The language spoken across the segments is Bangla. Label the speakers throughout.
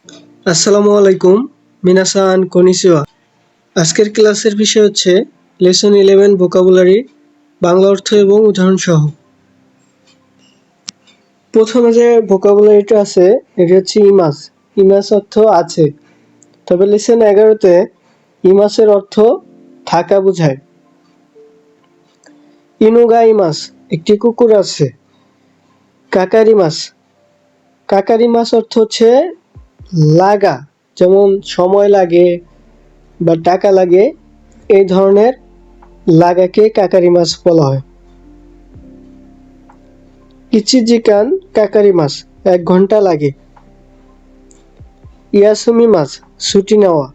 Speaker 1: আসসালামু আলাইকুম, মিনাসান কনিচিওয়া। আজকের ক্লাসের বিষয় হচ্ছে লেসন 11 ভোকাবুলারি, বাংলা অর্থ এবং উদাহরণ সহ। প্রথমে যে ভোকাবুলারিটা আছে এটি হচ্ছে ইমাস। ইমাস অর্থ আছে, তবে লেসন 11-তে ইমাসের অর্থ থাকা বোঝায়। ইনুগা ইমাস, একটি কুকুর আছে। কাকারি মাস, কাকারি মাস অর্থ হচ্ছে লাগা, যেমন সময় লাগে বা টাকা লাগে, এই ধরনের লাগাকে কাকারি মাছ বলা হয়। ইচিজিকান কাকারি মাছ, 1 ঘন্টা লাগে। ইয়াসুমি মাছ, ছুটি নেওয়া।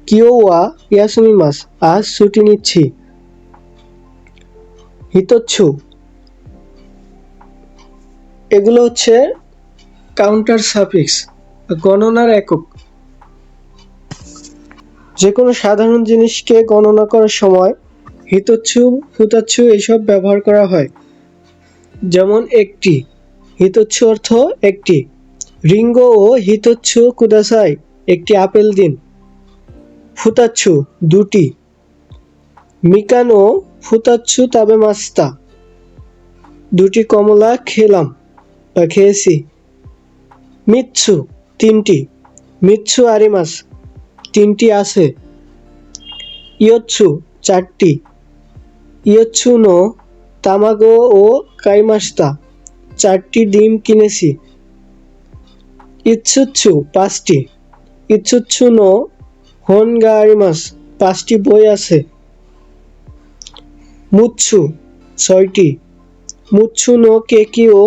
Speaker 1: কিওয়া ইয়াসুমি মাছ, আজ ছুটি নিচ্ছি। হিতোচ্ছু, এগুলো হচ্ছে কাউন্টার সাফিক্স, গণনার একক। যে কোনো সাধারণ জিনিসকে গণনা করার সময় হিতোচ্ছু, ফুতাচ্ছু এইসব ব্যবহার করা হয়। যেমন একটি, হিতোচ্ছু অর্থ একটি। রিঙ্গো ও হিতোচ্ছু কুদাসাই, একটি আপেল দিন। ফুতাচ্ছু, দুটি। মিকান ও ফুতাচ্ছু তাবে মাস্তা, দুটি কমলা খেলাম বা খেয়েছি। মিৎসু, তিনটি। মিৎসু আরিমাস, তিনটি আছে। ইয়োচ্ছু, চারটি। ইয়োচ্ছু নো তামাগো ও কাইমাস্তা, চারটি ডিম কিনেছি। ইৎসুচ্ছু, পাঁচটি। ইৎসুচ্ছু নো হনগা আরিমাস, পাঁচটি বই আছে। মুচ্ছু, ছয়টি। মুচ্ছু নো কেকি ও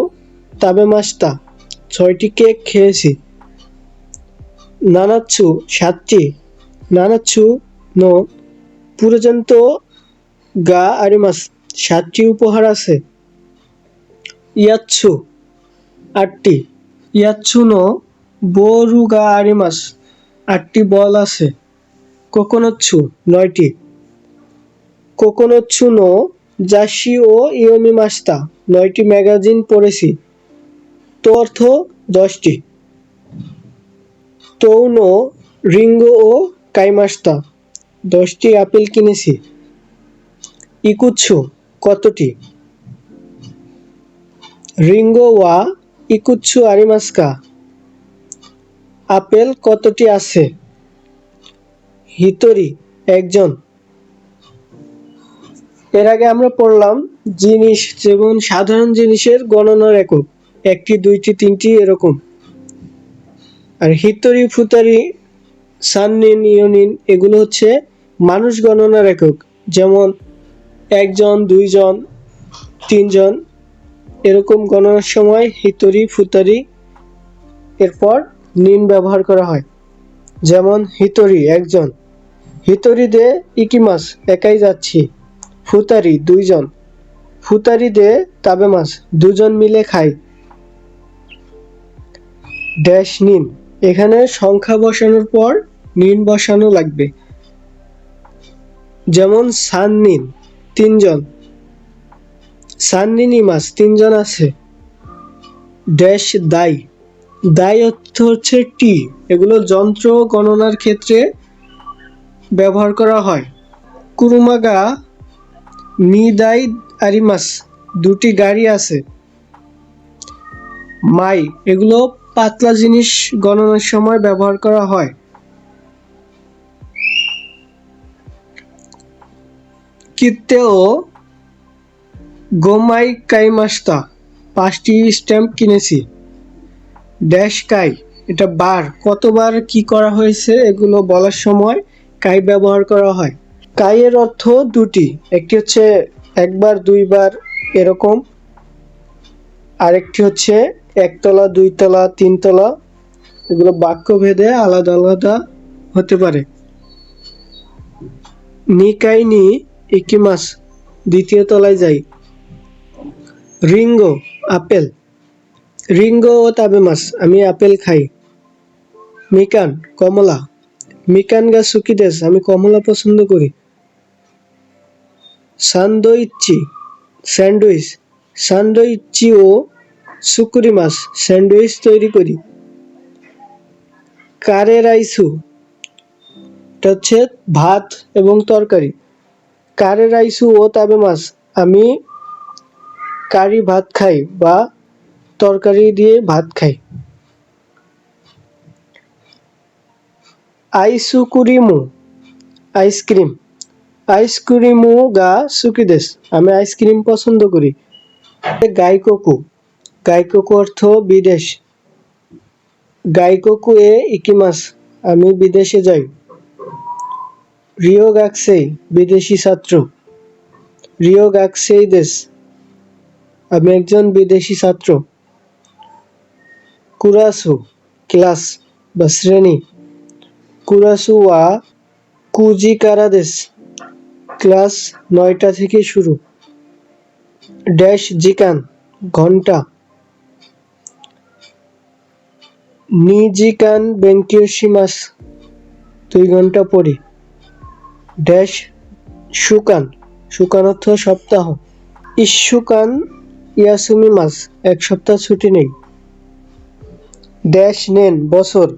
Speaker 1: তাবে মাস্তা, ছয়টি কেক খেয়েছি। নানাচ্ছু, সাতটি। নানাচ্ছু নো পুরোজন্ত গা আরিমাস, সাতটি উপহার আছে। ইয়াচ্ছু, আটটি। ইয়াচ্ছু নো বোরু গা আরিমাস, আটটি বল আছে। কোকোনচ্ছু, নয়টি। কোকোনচ্ছু নো জাসি ও ইয়োমি মাস্তা, 9টি ম্যাগাজিন পড়েছি। তো অর্থ 10টি। তৌনো রিঙ্গো ও কাইমাস্তা, 10টি আপেল কিনেছি। ইকুচ্ছু, কতটি। রিঙ্গো ওয়া ইকুচ্ছু আরিমাস্কা, আপেল কতটি আছে। হিতরি, একজন। এর আগে আমরা পড়লাম জিনিস, যেমন সাধারণ জিনিসের গণনার একক, একটি, দুইটি, তিনটি, এরকম। আর হিতরি, ফুতারি, সান্নিন, ইয়োনিন এগুলো হচ্ছে মানুষ গণনার একক, যেমন 1 জন, 2 জন, 3 জন, এরকম গণনার সময় হিতরি, ফুতারি এরপর নিন ব্যবহার করা হয়। যেমন হিতরি, 1 জন। হিতরি দে ইকিমাস, একাই যাচ্ছি। ফুতারি, 2 জন। ফুতারি দে তাবেমাস, 2 জন মিলে খাই। ড্যাশ নিন, এখানে সংখ্যা বসানোর পর নিন বসানো লাগবে। যেমন সান নিন, 3 জন। সান নিন ইমাস, 3 জন আছে। ড্যাশ দাই, দাই অর্থ হচ্ছে টি, এগুলো যন্ত্র গণনার ক্ষেত্রে ব্যবহার করা হয়। কুরুমাগা নি দাই আরিমাস, 2টি গাড়ি আছে। মাই, এগুলো পাতলা জিনিস গণনার সময় ব্যবহার করা হয়। কিত্তেও গোমাই কাইমাস্তা, 5টি স্ট্যাম্প কিনেছি। ড্যাশ কাই, এটা বার, কতবার কি করা হয়েছে এগুলো বলার সময় কাই ব্যবহার করা হয়। কাইয়ের অর্থ দুটি, একটি হচ্ছে একবার, দুইবার এরকম, আরেকটি হচ্ছে 1 তলা, 2 তলা, 3 তলা, এগুলো বাক্য ভেদে আলাদা আলাদা হতে পারে। নিকাই নি ইকিমাস, দ্বিতীয় তলায় যাই। Ringo, apple. রিঙ্গো ও তাবেমাস, আমি আপেল খাই। মিকান, কমলা। মিকান গা সুকিদেস, আমি কমলা পছন্দ করি। সান্দোইচ্চি, স্যান্ডউইচ। সান্দোইচ্চি ও সুকুরিমাস, স্যান্ডউইচ তৈরি করি। কারে রাইসু, এটা হচ্ছে ভাত এবং তরকারি। কারে রাইসু ও তাবে মাছ, আমি কারি ভাত খাই বা তরকারি দিয়ে ভাত খাই। আইসুকুরিমু, আইসক্রিম। আইসক্রিমু গা সুকি দেস, আমি আইসক্রিম পছন্দ করি। গাইকোকু, গাইকোকু অর্থ বিদেশ। গাইকোকু এ ইকিমাস, আমি বিদেশে যাই। রিও গাকসেই, বিদেশি ছাত্র। রিও গাকসেই দেস, আমি একজন বিদেশি ছাত্র। কুরাসু, ক্লাস বা শ্রেণী। কুরাসু ওয়া কুজি কারা দেস, ক্লাস 9টা থেকে শুরু। ড্যাশ জিকান, ঘন্টা। নিজিকান বেঙ্কিওশিমাস, 2 ঘন্টা পড়ি। ড্যাশ শুকান, শুকান অর্থ সপ্তাহ। ইস্যুকান ইয়াসুমি মাস, 1 সপ্তাহ ছুটি নেই। ড্যাশ নেন, বছর।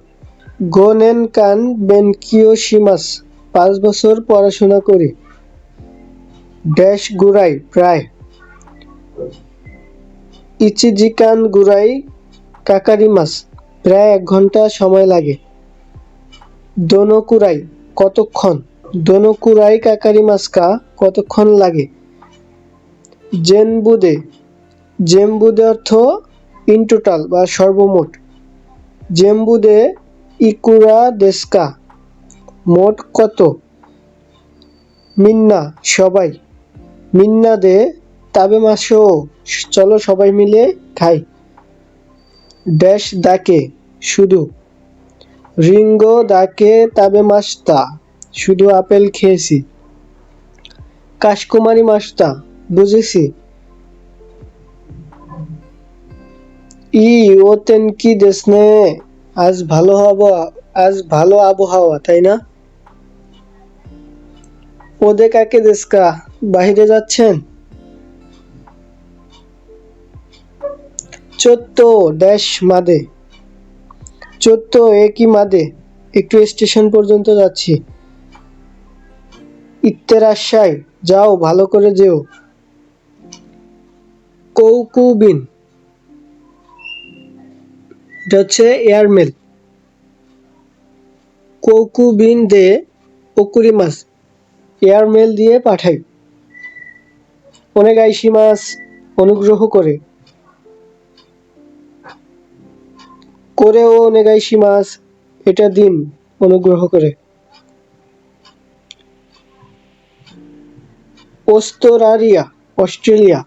Speaker 1: গোনেন কান বেনকিওশিমাস, 5 বছর পড়াশোনা করি। ড্যাশ গুরাই, প্রায়। ইচিজিকান গুরাই কাকারিমাস, প্রায় 1 ঘন্টা সময় লাগে। দোনোকুরাই, কতক্ষণ। দোনোকুরাই কাকারিমাস কা, কতক্ষণ লাগে। জেনবুদে, জেম্বুদে অর্থ ইন টোটাল বা সর্বমোট। জেম্বুদে ইকুরা দেশকা, মোট কত। মিন্না, সবাই। মিন্না দে তাবে মাসো, চলো সবাই মিলে খাই। ড্যাশ দাকে, শুধু। রিঙ্গো দাকে তাবে মাস্তা, শুধু আপেল খেয়েছি। কাশকুমারী মাস্তা, বুঝেছি। ই ওতেন কি দেশনে, আজ ভালো আবহাওয়া, আজ ভালো আবহাওয়া, তাই না। ওদে কাকে দেশকা, বাহিরে যাচ্ছেন। চোদ্দ ড্যাশ মাদে, 14 একই মাদে, একটু স্টেশন পর্যন্ত যাচ্ছি। ইত্তেরাশাই, যাও, ভালো করে যেও। কৌকুবিন, এটা হচ্ছে এয়ারমেল। কৌকুবিন দে ওকুরিমাস, এয়ারমেল দিয়ে পাঠাই। ওনেগাইশিমাস, অনুগ্রহ করে। করেও ওনেগাইশিমাস, এটা দিন, অনুগ্রহ করে। ওস্তরারিয়া, অস্ট্রেলিয়া।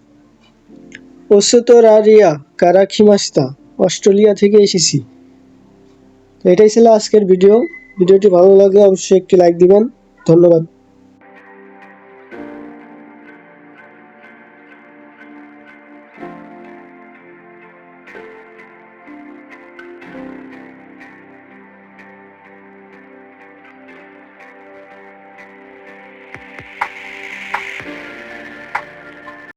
Speaker 1: ওস্তরারিয়া কারাখিমাস্তা, অস্ট্রেলিয়া থেকে এসেছি। তো এটাই ছিল আজকের ভিডিও। ভিডিওটি ভালো লাগলে অবশ্যই একটি লাইক দিবেন। ধন্যবাদ।